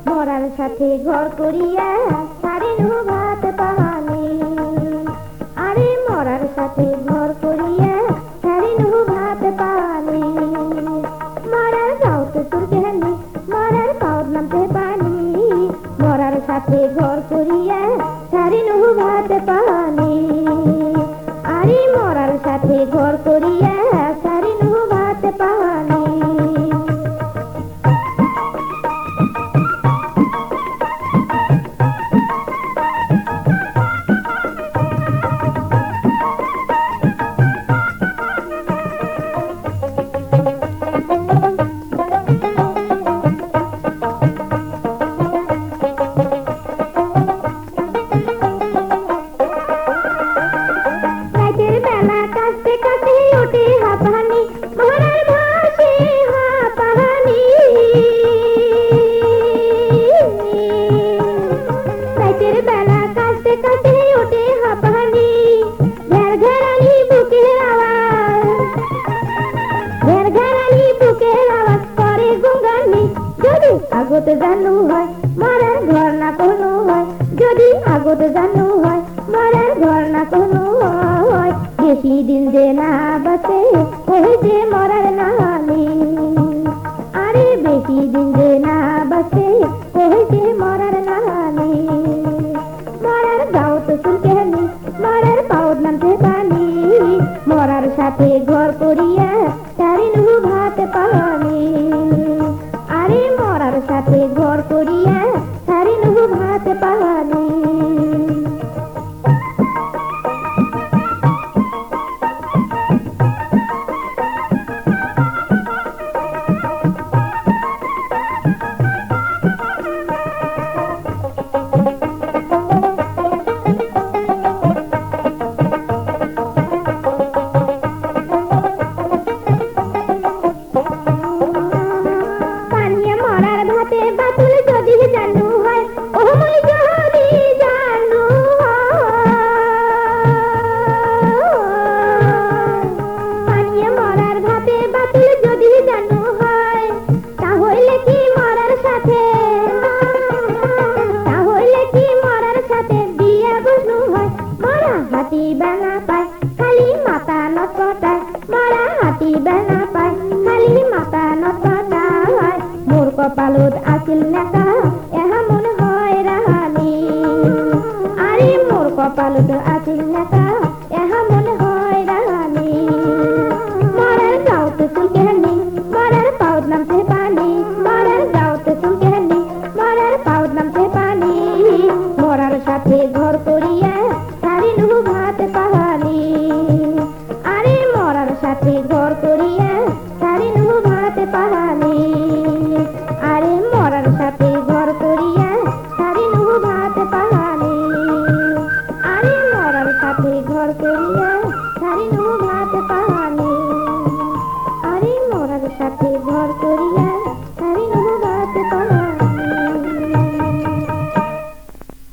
মরার সাথে ঘর করিয়া ছাড়িনু ভাত পানি। আরে মরার সাথে ঘর করিয়া ছাড়িনু ভাত পানি। মরার গাও তো তোর কেহানি, মরার পাওর নামতে পানি। মরার সাথে ঘর করিয়া ছাড়িনু ভাত পানি। আরে মরার সাথে ঘর করিয়া ছাড়িনু ভাত পানি। রাতের বেলা কাঁদতে কাঁদতে ওঠে হাঁপানি, মরার ভাসে হাঁপানি। রাতের বেলা কাঁদতে কাঁদতে ওঠে হাঁপানি। ঘের ঘেরানি বুকের আওয়াজ, ঘের ঘেরানি বুকের আওয়াজ করে গুঙ্গানি। যদি আগত জানু হয় মরার ঘর না কোনো হয়, যদি আগত জানু হয় মরার ঘর না কোনো হয়। বেশি দিন যে না বাঁচে ওই যে মরার নামে। আরে বেশি দিন যে না বাঁচে ওই যে মরার নামে। মরার গাও তো চুলকেনি, মরার পাওর নামতে পানি। মরার সাথে ঘর করিয়া ছাড়িনু ভাত পানি। আরে মরার সাথে ঘর করিয়া ছাড়িনু ভাত পানি। পানিয়া মরার ভাতে বাতুল যদি জানু হয়, ও মই যদি জানু হয়। পানিয়া মরার ভাতে বাতুল যদি জানু হয়, তাহলে কি মরার সাথে, তাহলে কি মরার সাথে বিয়া বসনু হয়। মরা হাতি বেলা পায় খালি মাথা নটপটায়, মরা হাতি বেলা পায় খালি মাথা নটপটায়। মোর কপালত আছিল নেকা